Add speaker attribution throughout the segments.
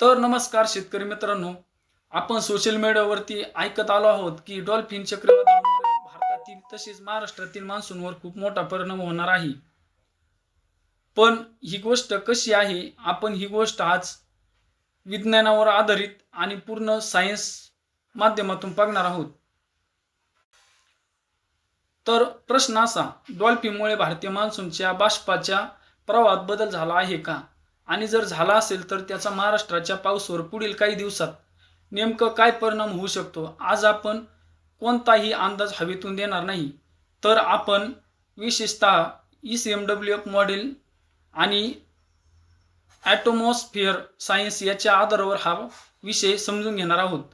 Speaker 1: तर नमस्कार शेतकरी मित्रांनो, आपण सोशल मीडियावरती ऐकत आलो आहोत की डॉल्फिन चक्रीवादळामुळे भारतातील तसेच महाराष्ट्रातील मान्सूनवर खूप मोठा परिणाम होणार आहे. पण ही गोष्ट कशी आहे? आपण ही गोष्ट आज विज्ञानावर आधारित आणि पूर्ण सायन्स माध्यमातून बघणार आहोत. तर प्रश्न असा, डॉल्फिनमुळे भारतीय मान्सूनच्या बाष्पाच्या प्रवाहात बदल झाला आहे का? आणि जर झाला असेल तर त्याचा महाराष्ट्राच्या पावसावर पुढील काही दिवसात नेमकं काय परिणाम होऊ शकतो? आज आपण कोणताही अंदाज हवेतून देणार नाही, तर आपण विशेषतः ECMWF मॉडेल आणि ॲटमॉस्फिअर सायन्स याच्या आधारावर हा विषय समजून घेणार आहोत.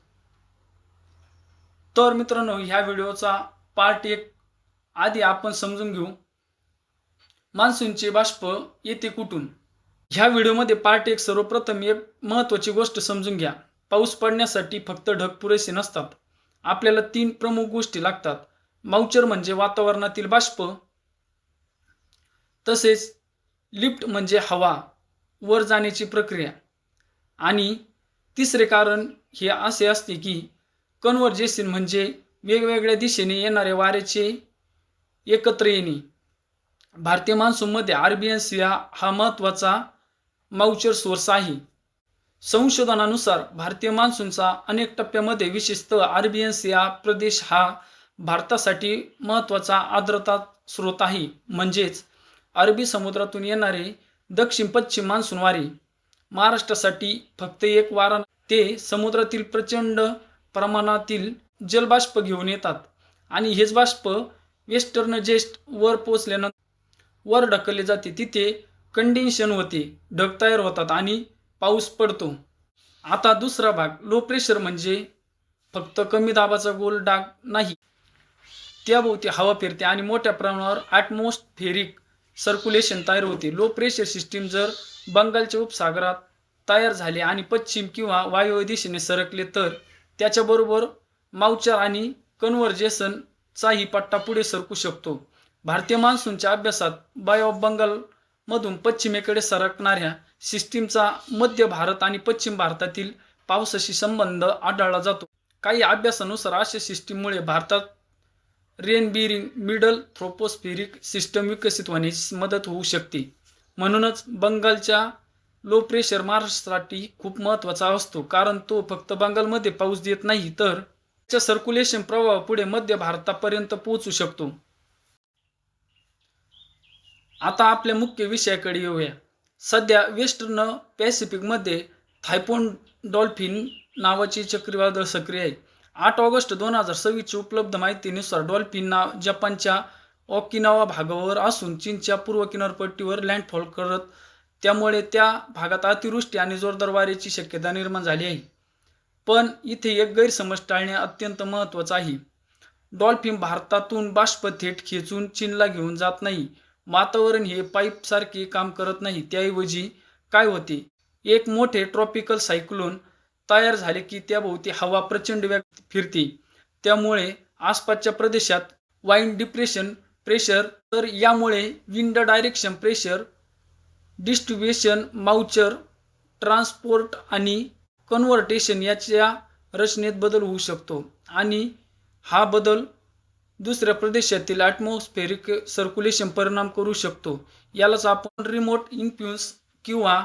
Speaker 1: तर मित्रांनो, ह्या व्हिडिओचा पार्ट 1 आधी आपण समजून घेऊ, मान्सूनचे बाष्प येते कुठून. ह्या व्हिडिओमध्ये पार्ट 1 सर्वप्रथम एक महत्त्वाची गोष्ट समजून घ्या. पाऊस पडण्यासाठी फक्त ढग पुरेसे नसतात. आपल्याला 3 प्रमुख गोष्टी लागतात. माउचर म्हणजे वातावरणातील बाष्प, तसेच लिफ्ट म्हणजे हवा वर जाण्याची प्रक्रिया, आणि तिसरे कारण हे असे असते की कन्व्हर्जेशन म्हणजे वेगवेगळ्या दिशेने येणाऱ्या वाऱ्याचे एकत्र येणे. भारतीय मान्सूनमध्ये अरेबियन सी हा महत्त्वाचा माउचर सोर्स आहे. संशोधनानुसार भारतीय मान्सूनचा अनेक टप्प्यामध्ये, विशेषतः अरेबियन सी प्रदेश हा भारतासाठी महत्त्वाचा आर्द्रता स्रोत आहे. म्हणजेच अरबी समुद्रातून येणारे दक्षिण पश्चिम मान्सून वारे महाराष्ट्रासाठी फक्त एक वारा, ते समुद्रातील प्रचंड प्रमाणातील जलबाष्प घेऊन येतात आणि हेच बाष्प वेस्टर्न जेस्ट वर पोचल्यानंतर वर ढकलले जाते. तिथे कंडेन्शन होते, ढग तयार होतात आणि पाऊस पडतो. आता दुसरा भाग, लो प्रेशर म्हणजे फक्त कमी दाबाचा गोल डाग नाही, त्याभोवती हवा फिरते आणि मोठ्या प्रमाणावर ॲटमॉस्फेरिक सर्क्युलेशन तयार होते. लो प्रेशर सिस्टीम जर बंगालच्या उपसागरात तयार झाले आणि पश्चिम किंवा वायव्य दिशेने सरकले, तर त्याच्याबरोबर माउचर आणि कन्व्हर्जेशनचाही पट्टा पुढे सरकू शकतो. भारतीय मान्सूनच्या अभ्यासात बाय ऑफ बंगालमधून पश्चिमेकडे सरकणाऱ्या सिस्टीमचा मध्य भारत आणि पश्चिम भारतातील पावसाशी संबंध आढळला जातो. काही अभ्यासानुसार अशा सिस्टीममुळे भारतात रेन बिअरिंग मिडल थ्रोपोस्फेरिक सिस्टम विकसित होण्यास मदत होऊ शकते. म्हणूनच बंगालच्या लो प्रेशर महाराष्ट्रासाठी खूप महत्त्वाचा असतो, कारण तो फक्त बंगालमध्ये पाऊस देत नाही, तर त्याच्या सर्क्युलेशन प्रवाह पुढे मध्य भारतापर्यंत पोहोचू शकतो. आता आपल्या मुख्य विषयाकडे येऊया. सध्या वेस्टर्न पॅसिफिकमध्ये थायफून डॉल्फिन नावाचे चक्रीवादळ सक्रिय आहे. 8 ऑगस्ट 2026ची उपलब्ध माहितीनुसार डॉल्फिन नाव जपानच्या ओकिनावा भागावर असून चीनच्या पूर्व किनारपट्टीवर लँडफॉल करत, त्यामुळे त्या भागात अतिवृष्टी आणि जोरदार वाऱ्याची शक्यता निर्माण झाली आहे. पण इथे एक गैरसमज टाळणे अत्यंत महत्त्वाचं आहे. डॉल्फिन भारतातून बाष्प थेट खेचून चीनला घेऊन जात नाही. वातावरण हे पाईपसारखे काम करत नाही. त्याऐवजी काय होते, एक मोठे ट्रॉपिकल सायक्लोन तयार झाले की त्याभोवती हवा प्रचंड वेगात फिरते. त्यामुळे आसपासच्या प्रदेशात वाइंड डिप्रेशन प्रेशर, तर यामुळे wind direction pressure distribution, moisture transport आणि कन्व्हर्टेशन याच्या रचनेत बदल होऊ शकतो आणि हा बदल दुसऱ्या प्रदेशातील ॲटमॉस्फेरिक सर्क्युलेशन परिणाम करू शकतो. यालाच आपण रिमोट इन्फ्लुएन्स किंवा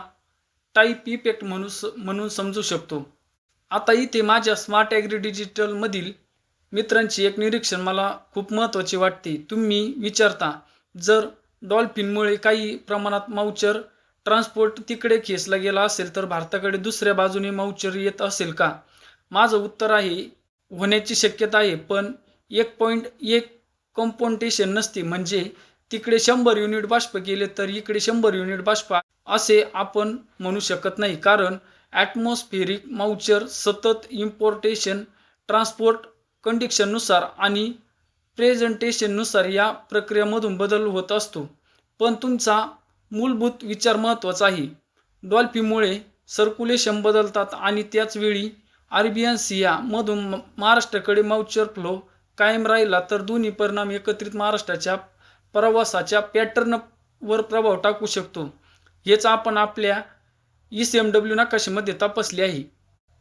Speaker 1: टाईप इफेक्ट म्हणून समजू शकतो. आता इथे माझ्या स्मार्ट ॲग्री डिजिटलमधील मित्रांची एक निरीक्षण मला खूप महत्त्वाचे वाटते. तुम्ही विचारता, जर डॉल्फिनमुळे काही प्रमाणात माउचर ट्रान्सपोर्ट तिकडे खेचला गेला असेल, तर भारताकडे दुसऱ्या बाजूने माउचर येत असेल का? माझं उत्तर आहे, होण्याची शक्यता आहे, पण 1.1 कॉम्पोटेशन नसते. म्हणजे तिकडे 100 युनिट बाष्प गेले तर इकडे 100 युनिट बाष्प असे आपण म्हणू शकत नाही, कारण ॲटमॉस्फेरिक माउचर सतत इम्पोर्टेशन, ट्रान्सपोर्ट कंडिशननुसार आणि प्रेझेंटेशननुसार या प्रक्रियेमधून बदल होत असतो. पण तुमचा मूलभूत विचार महत्त्वाचा आहे. डॉल्फिनमुळे सर्क्युलेशन बदलतात आणि त्याच वेळी अरेबियन सी मधून महाराष्ट्राकडे माउचर फ्लो कायम राहिला, तर दोन्ही परिणाम एकत्रित महाराष्ट्राच्या प्रवासाच्या पॅटर्नवर प्रभाव टाकू शकतो. हेच आपण आपल्या ECMW नकाशामध्ये तपासली आहे.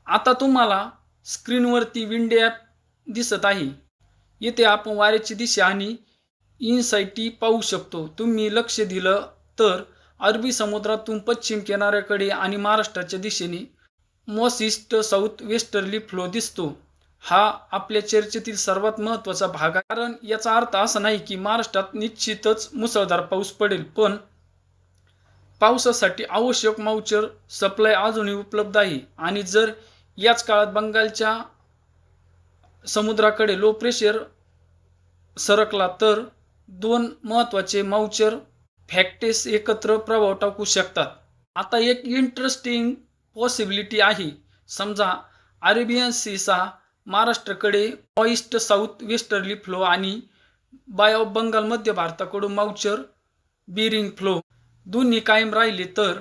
Speaker 1: आता तुम्हाला स्क्रीनवरती विंड ॲप दिसत आहे. येथे आपण वाऱ्याची दिशा आणि इनसाइटी पाहू शकतो. तुम्ही लक्ष दिलं तर अरबी समुद्रातून पश्चिम किनाऱ्याकडे आणि महाराष्ट्राच्या दिशेने north east south westerly flow दिसतो. हा आपल्या चर्चेतील सर्वात महत्त्वाचा भाग आहे, कारण याचा अर्थ असा नाही की महाराष्ट्रात निश्चितच मुसळधार पाऊस पडेल, पण पावसासाठी आवश्यक मॉइश्चर सप्लाय अजूनही उपलब्ध आहे. आणि जर याच काळात बंगालच्या समुद्राकडे लो प्रेशर सरकला तर दोन महत्त्वाचे मॉइश्चर फॅक्टर्स एकत्र प्रभाव टाकू शकतात. आता एक इंटरेस्टिंग पॉसिबिलिटी आहे. समजा अरेबियन सीचा महाराष्ट्राकडे ईस्ट साऊथ वेस्टर्ली फ्लो आणि बाय ऑफ बंगाल मध्य भारताकडून मॉइश्चर बिरिंग फ्लो दोन्ही कायम राहिले तर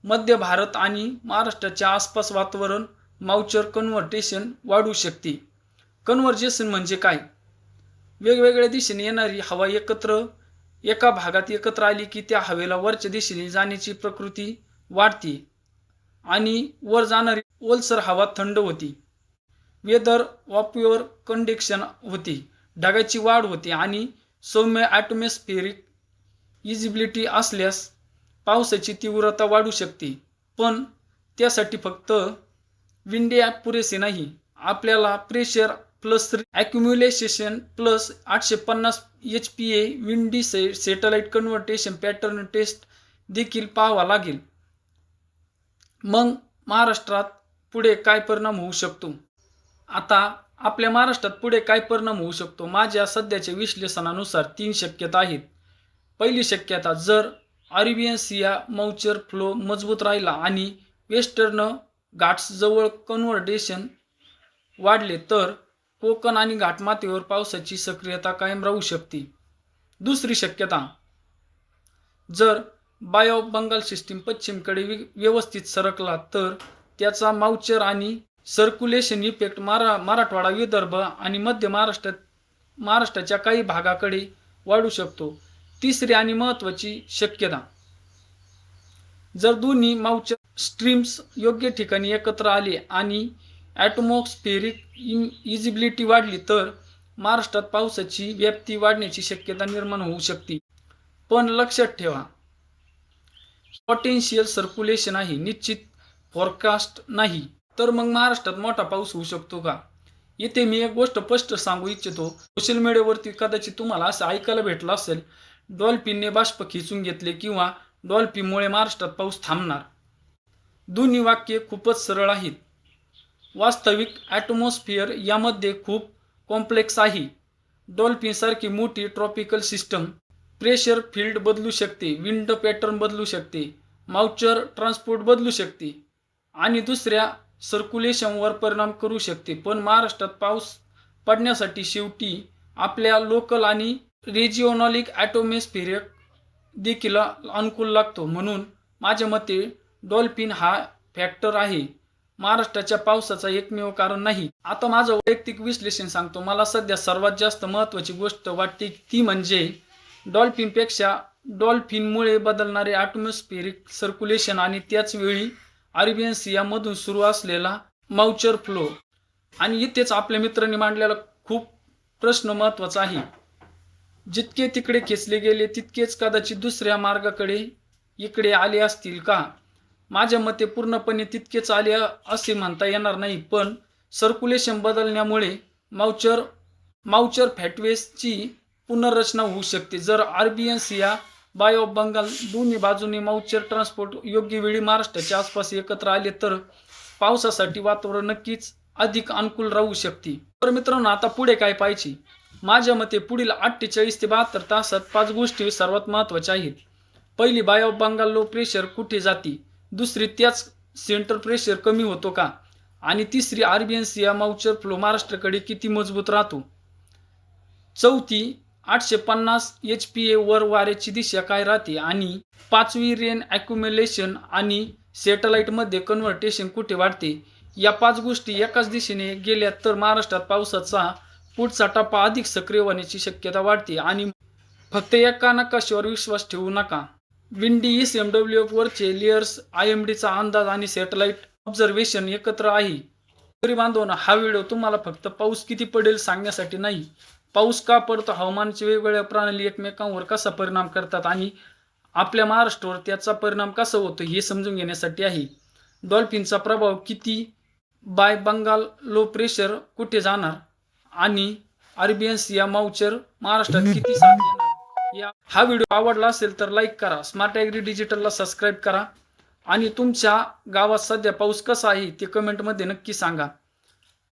Speaker 1: मध्य भारत आणि महाराष्ट्राच्या आसपास वातावरण मॉइश्चर कन्व्हर्टेशन वाढू शकते. कन्व्हर्जेशन म्हणजे काय? वेगवेगळ्या दिशेने येणारी हवा एका भागात एकत्र आली की त्या हवेला वरच्या दिशेने जाण्याची प्रवृत्ती वाढते आणि वर जाणारी ओलसर हवा थंड होती. वेदर व्हॅपोर कंडेन्सेशन होते, ढगाची वाढ होते आणि सौम्य ॲटमॉस्फेरिक विजिबिलिटी असल्यास पावसाची तीव्रता वाढू शकते. पण त्यासाठी फक्त विंड ॲप पुरेसे नाही. आपल्याला pressure plus accumulation plus 850 HPA windy satellite कन्व्हर्टेशन पॅटर्न टेस्ट देखील पाहावा लागेल. मग महाराष्ट्रात पुढे काय परिणाम होऊ शकतो? आता आपल्या महाराष्ट्रात पुढे काय परिणाम होऊ शकतो? माझ्या सध्याच्या विश्लेषणानुसार 3 शक्यता आहेत. पहिली शक्यता, जर अरेबियन सीया मॉइश्चर फ्लो मजबूत राहिला आणि वेस्टर्न घाट्स जवळ कन्व्हर्टेशन वाढले तर कोकण आणि घाटमाथ्यावर पावसाची सक्रियता कायम राहू शकते. दुसरी शक्यता, जर बाय ऑफ बंगाल सिस्टीम पश्चिमकडे व्यवस्थित सरकला तर त्याचा मॉइश्चर आणि सर्क्युलेशन इफेक्ट मराठवाडा, विदर्भ आणि मध्य महाराष्ट्राच्या काही भागाकडे वाढू शकतो. तिसरी आणि महत्त्वाची शक्यता, जर दोन्ही मॉइश्चर स्ट्रीम्स योग्य ठिकाणी एकत्र आले आणि ॲटमॉस्फेरिक विजिबिलिटी वाढली तर महाराष्ट्रात पावसाची व्याप्ती वाढण्याची शक्यता निर्माण होऊ शकते. पण लक्षात ठेवा, पोटेन्शियल सर्क्युलेशन आहे, निश्चित फोरकास्ट नाही. तर मग महाराष्ट्रात मोठा पाऊस होऊ शकतो का? इथे मी एक गोष्ट स्पष्ट सांगू इच्छितो. सोशल मीडियावरती कदाचित तुम्हाला असं ऐकायला भेटलं असेल, डॉल्फिनने बाष्प खेचून घेतले किंवा डॉल्फिनमुळे महाराष्ट्रात पाऊस थांबणार. दोन्ही वाक्ये खूपच सरळ आहेत. वास्तविक ॲटमॉस्फिअर यामध्ये खूप कॉम्प्लेक्स आहे. डॉल्फिनसारखी मोठी ट्रॉपिकल सिस्टम प्रेशर फील्ड बदलू शकते, विंड पॅटर्न बदलू शकते, मॉइश्चर ट्रान्सपोर्ट बदलू शकते आणि दुसऱ्या सर्क्युलेशनवर परिणाम करू शकते. पण महाराष्ट्रात पाऊस पडण्यासाठी शेवटी आपल्या लोकल आणि रिजिओनॉलिक ॲटमॉस्फिअर देखील अनुकूल लागतो. म्हणून माझ्या मते डॉल्फिन हा फॅक्टर आहे, महाराष्ट्राच्या पावसाचा एकमेव कारण नाही. आता माझं वैयक्तिक विश्लेषण सांगतो. मला सध्या सर्वात जास्त महत्त्वाची गोष्ट वाटते ती म्हणजे डॉल्फिनमुळे बदलणारे ॲटमॉस्फेरिक सर्क्युलेशन आणि त्याच वेळी अरेबियन सीयामधून सुरू असलेला मॉइश्चर फ्लो. आणि इथेच आपल्या मित्रांनी मांडलेला खूप प्रश्न महत्त्वाचा आहे. जितके तिकडे खेचले गेले तितकेच कदाचित दुसऱ्या मार्गाकडे इकडे आले असतील का? माझ्या मते पूर्णपणे तितकेच आले असे म्हणता येणार नाही, पण सर्क्युलेशन बदलण्यामुळे मॉइश्चर फॅटवेसची पुनर्रचना होऊ शकते. जर Arabian sea, bay of Bengal दोन्ही बाजूने मॉइश्चर ट्रान्सपोर्ट योग्य वेळी महाराष्ट्राच्या आसपास एकत्र आले तर पावसासाठी वातावरण नक्कीच अधिक अनुकूल राहू शकते. तर मित्रांनो, आता पुढे काय पाहिजे? माझ्या मते पुढील 48 ते 72 तासात 5 गोष्टी सर्वात महत्त्वाच्या आहेत. पहिली, bay of Bengal low pressure कुठे जाते? दुसरी, त्याच सेंटर प्रेशर कमी होतो का? आणि तिसरी, अरेबियन सीया मॉइश्चर फ्लो महाराष्ट्राकडे किती मजबूत राहतो? चौथी, 850 HPA वर वाऱ्याची दिशा काय राहते? आणि पाचवी, रेन ॲक्युम्युलेशन आणि सॅटेलाइटमध्ये कन्व्हर्टेशन कुठे वाढते? या 5 गोष्टी एकाच दिशेने गेल्या तर महाराष्ट्रात पावसाचा पुढचा टप्पा अधिक सक्रिय होण्याची शक्यता वाढते. आणि फक्त एका नकाशावर विश्वास ठेवू नका. विंडी SMWF वरचे लेयर्स IMDचा अंदाज आणि सॅटेलाइट ऑब्झर्वेशन एकत्र आहे. शेतकरी बांधवांनो, हा व्हिडिओ तुम्हाला फक्त पाऊस किती पडेल सांगण्यासाठी नाही, पाऊस का पडतो, हवामानाच्या वेगवेगळ्या प्रणाली एकमेकांवर कसा परिणाम करतात आणि आपल्या महाराष्ट्रावर त्याचा परिणाम कसा होतो हे समजून घेण्यासाठी आहे. डॉल्फिनचा प्रभाव किती, बाय बंगाल लो प्रेशर कुठे जाणार आणि अरेबियन सिया माउचर महाराष्ट्रात किती साथ देणार. हा व्हिडिओ आवडला असेल तर लाईक करा, स्मार्ट ॲग्री डिजिटलला सबस्क्राईब करा आणि तुमच्या गावात सध्या पाऊस कसा आहे ते कमेंटमध्ये नक्की सांगा.